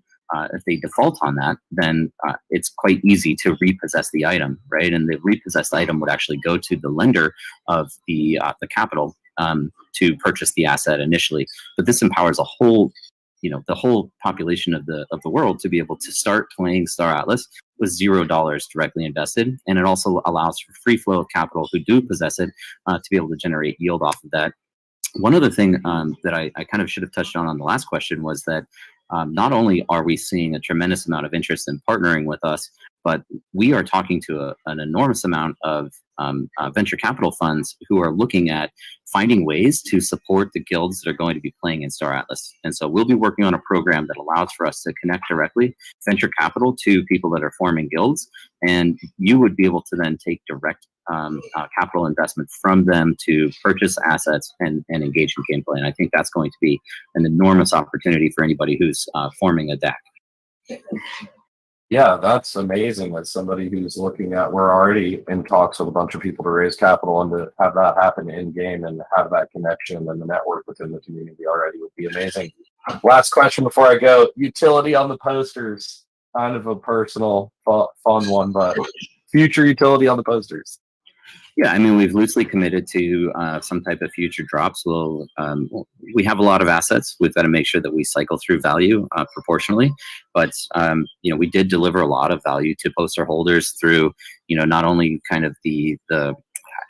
if they default on that, then it's quite easy to repossess the item, right? And the repossessed item would actually go to the lender of the capital to purchase the asset initially. But this empowers a whole, the whole population of the world to be able to start playing Star Atlas with $0 directly invested, and it also allows for free flow of capital who do possess it to be able to generate yield off of that. One other thing that I kind of should have touched on the last question was that not only are we seeing a tremendous amount of interest in partnering with us, but we are talking to an enormous amount of venture capital funds who are looking at finding ways to support the guilds that are going to be playing in Star Atlas. And so we'll be working on a program that allows for us to connect directly venture capital to people that are forming guilds. And you would be able to then take direct capital investment from them to purchase assets and engage in gameplay. And I think that's going to be an enormous opportunity for anybody who's forming a deck. Yeah, that's amazing. That somebody who's looking at, we're already in talks with a bunch of people to raise capital, and to have that happen in game and have that connection and the network within the community already would be amazing. Last question before I go: utility on the posters. Kind of a personal, fun one, but future utility on the posters. Yeah, I mean, we've loosely committed to some type of future drops. We have a lot of assets. We've got to make sure that we cycle through value proportionally. But we did deliver a lot of value to poster holders through, not only kind of the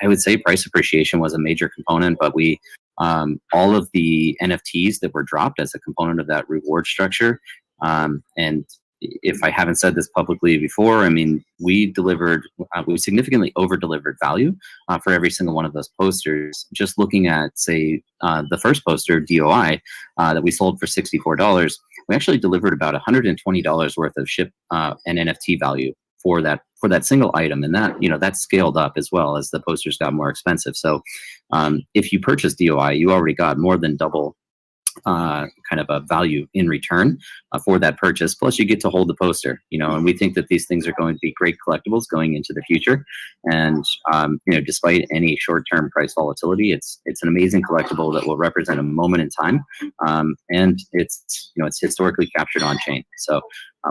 I would say price appreciation was a major component, but all of the NFTs that were dropped as a component of that reward structure, and if I haven't said this publicly before, I mean, we significantly over-delivered value for every single one of those posters. Just looking at, say, the first poster, DOI, that we sold for $64, we actually delivered about $120 worth of ship and NFT value for that single item, and that scaled up as well as the posters got more expensive. So, if you purchase DOI, you already got more than double kind of a value in return for that purchase. Plus, you get to hold the poster, and we think that these things are going to be great collectibles going into the future. And despite any short-term price volatility, it's an amazing collectible that will represent a moment in time, and it's historically captured on chain. So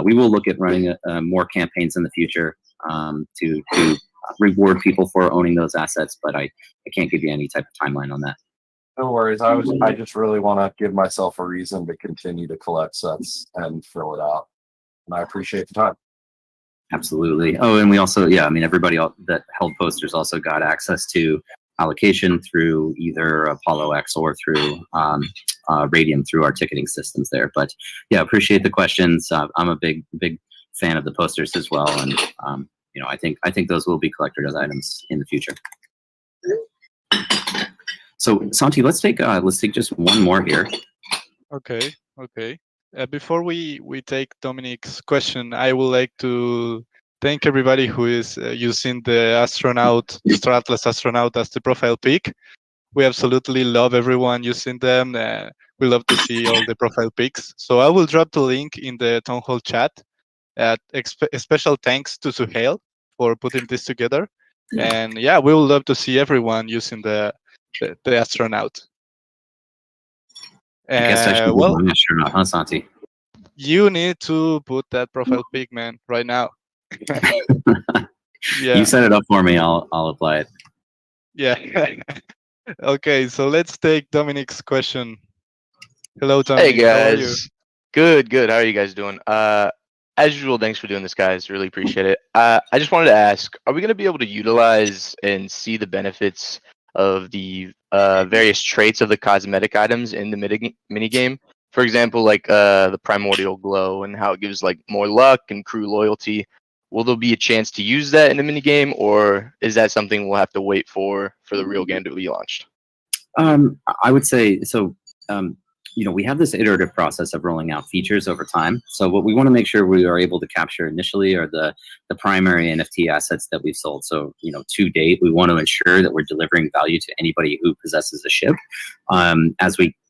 we will look at running more campaigns in the future to reward people for owning those assets, but I can't give you any type of timeline on that. No worries. I just really want to give myself a reason to continue to collect sets and fill it out. And I appreciate the time. Absolutely. Oh, and we also, everybody that held posters also got access to allocation through either Apollo X or through Radium through our ticketing systems there. But yeah, appreciate the questions. I'm a big fan of the posters as well, and I think those will be collected as items in the future. So Santi, let's take just one more here. Okay. Before we take Dominic's question, I would like to thank everybody who is using the Star Atlas astronaut as the profile pic. We absolutely love everyone using them. We love to see all the profile pics. So I will drop the link in the Town Hall chat. Special thanks to Suhail for putting this together. And yeah, we would love to see everyone using the astronaut. I guess I should be an astronaut, huh, Santi? You need to put that profile pic, man, right now. Yeah. You set it up for me. I'll apply it. Yeah. Okay, so let's take Dominic's question. Hello, Dominic. Hey guys. How are you? Good. How are you guys doing? As usual, thanks for doing this, guys. Really appreciate it. I just wanted to ask, are we going to be able to utilize and see the benefits of the various traits of the cosmetic items in the mini game? For example, like the primordial glow and how it gives like more luck and crew loyalty. Will there be a chance to use that in the mini game, or is that something we'll have to wait for the real game to be launched? I would say so. We have this iterative process of rolling out features over time. So what we want to make sure we are able to capture initially are the primary NFT assets that we've sold. So, to date, we want to ensure that we're delivering value to anybody who possesses a ship.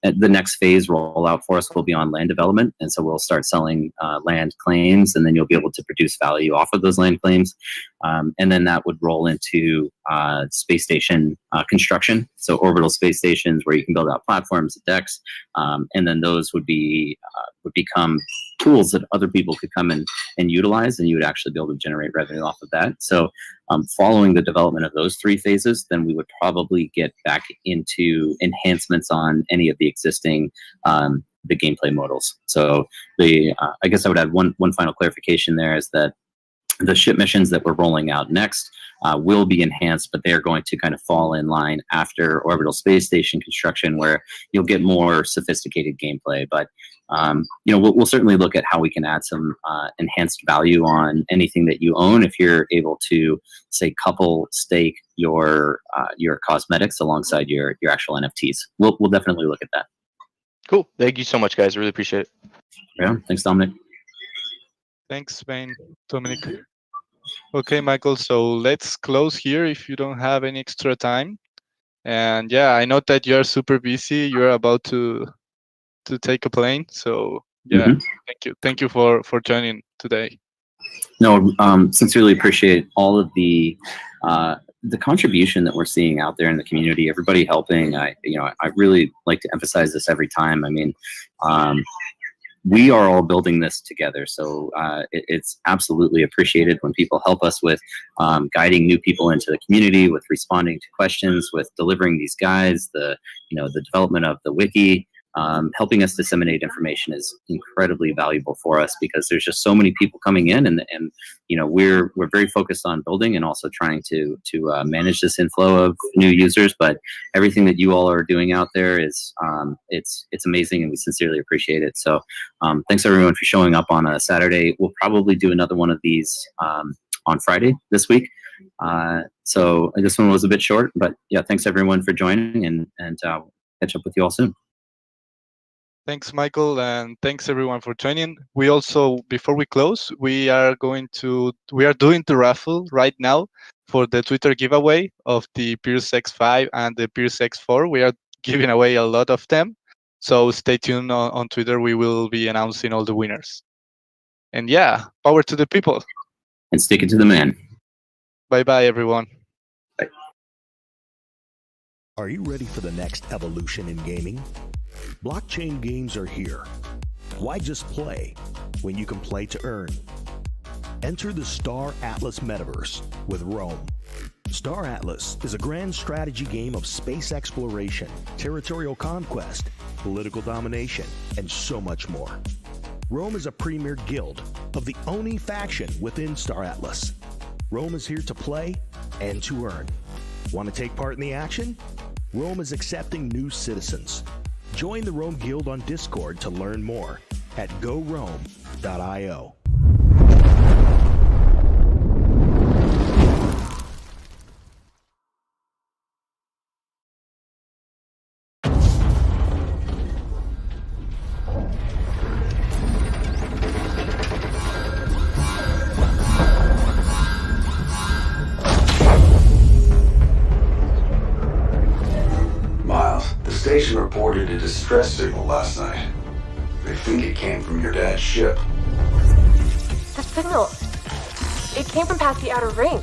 The next phase rollout for us will be on land development. And so we'll start selling land claims, and then you'll be able to produce value off of those land claims. And then that would roll into space station construction. So orbital space stations where you can build out platforms, decks, and then those would become tools that other people could come and utilize, and you would actually be able to generate revenue off of that. So following the development of those three phases, then we would probably get back into enhancements on any of the existing the gameplay modals. So I guess I would add one final clarification there is that the ship missions that we're rolling out next will be enhanced, but they're going to kind of fall in line after orbital space station construction, where you'll get more sophisticated gameplay. But we'll certainly look at how we can add some enhanced value on anything that you own if you're able to, say, couple stake your cosmetics alongside your actual NFTs. We'll definitely look at that. Cool. Thank you so much, guys. Really appreciate it. Yeah. Thanks, Dominic. Thanks, Dominic. Okay, Michael, so let's close here if you don't have any extra time. And yeah, I know that you're super busy. You're about to take a plane. So yeah, Thank you for joining today. No, sincerely appreciate all of the contribution that we're seeing out there in the community. Everybody helping. I really like to emphasize this every time. I mean, we are all building this together. So it's absolutely appreciated when people help us with guiding new people into the community, with responding to questions, with delivering these guides, the development of the wiki. Helping us disseminate information is incredibly valuable for us because there's just so many people coming in, and we're very focused on building and also trying to manage this inflow of new users. But everything that you all are doing out there is it's amazing, and we sincerely appreciate it. So thanks everyone for showing up on a Saturday. We'll probably do another one of these on Friday this week. So this one was a bit short, but yeah, thanks everyone for joining, and catch up with you all soon. Thanks, Michael, and thanks everyone for joining. We also, before we close, we are doing the raffle right now for the Twitter giveaway of the Pearce X5 and the Pearce X4. We are giving away a lot of them, so stay tuned on Twitter. We will be announcing all the winners. And yeah, power to the people. And stick it to the man. Bye-bye, everyone. Bye. Are you ready for the next evolution in gaming? Blockchain games are here. Why just play when you can play to earn? Enter the Star Atlas metaverse with Rome. Star Atlas is a grand strategy game of space exploration, territorial conquest, political domination, and so much more. Rome is a premier guild of the Oni faction within Star Atlas. Rome is here to play and to earn. Want to take part in the action? Rome is accepting new citizens. Join the Rome Guild on Discord to learn more at gorome.io. The station reported a distress signal last night. They think it came from your dad's ship. The signal, it came from past the outer ring.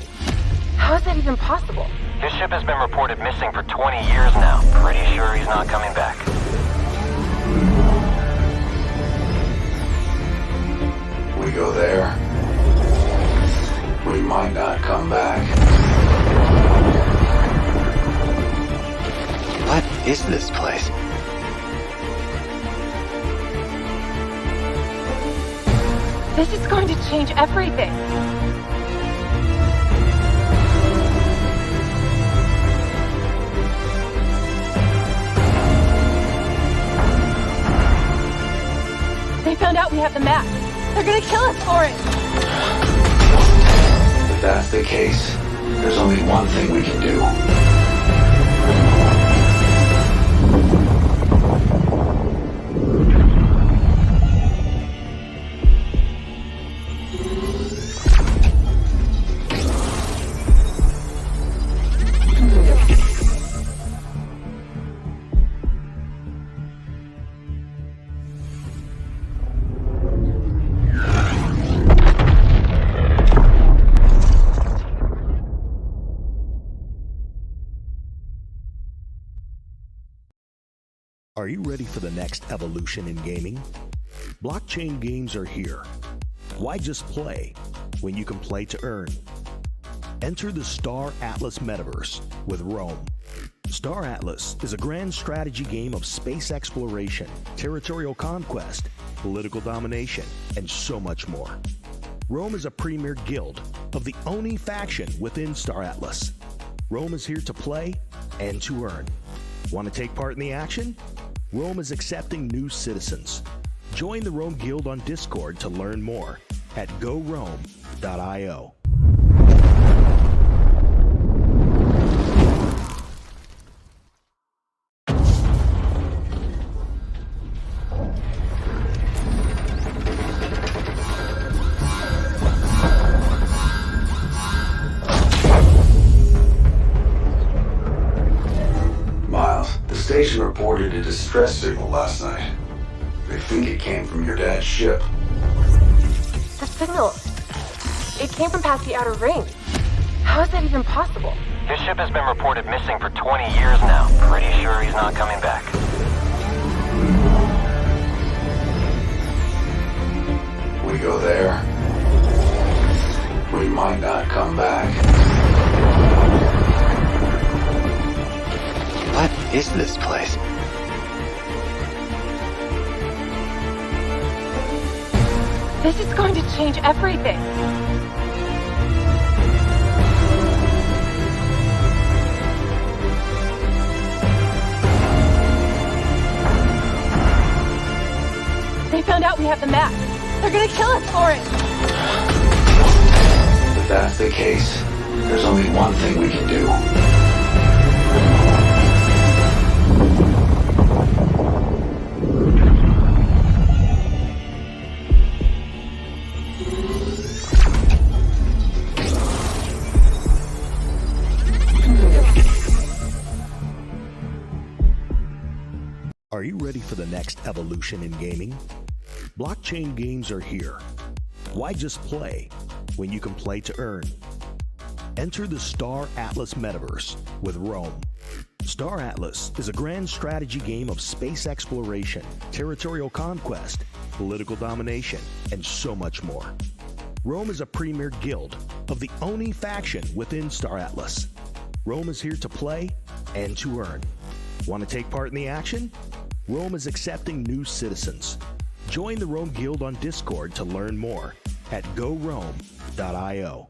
How is that even possible? His ship has been reported missing for 20 years now. Pretty sure he's not coming back. We go there, we might not come back. What is this place? This is going to change everything. They found out we have the map. They're gonna kill us for it. If that's the case, there's only one thing we can do. Are you ready for the next evolution in gaming? Blockchain games are here. Why just play when you can play to earn? Enter the Star Atlas metaverse with Rome. Star Atlas is a grand strategy game of space exploration, territorial conquest, political domination, and so much more. Rome is a premier guild of the Oni faction within Star Atlas. Rome is here to play and to earn. Want to take part in the action? Rome is accepting new citizens. Join the Rome Guild on Discord to learn more at gorome.io. The station reported a distress signal last night. They think it came from your dad's ship. The signal, it came from past the outer ring. How is that even possible? His ship has been reported missing for 20 years now. Pretty sure he's not coming back. we go there, we might not come back. What is this place? This is going to change everything. They found out we have the map. They're gonna kill us for it. If that's the case, there's only one thing we can do. Are you ready for the next evolution in gaming? Blockchain games are here. Why just play when you can play to earn? Enter the Star Atlas metaverse with Rome. Star Atlas is a grand strategy game of space exploration, territorial conquest, political domination, and so much more. Rome is a premier guild of the Oni faction within Star Atlas. Rome is here to play and to earn. Want to take part in the action? Rome is accepting new citizens. Join the Rome Guild on Discord to learn more at gorome.io.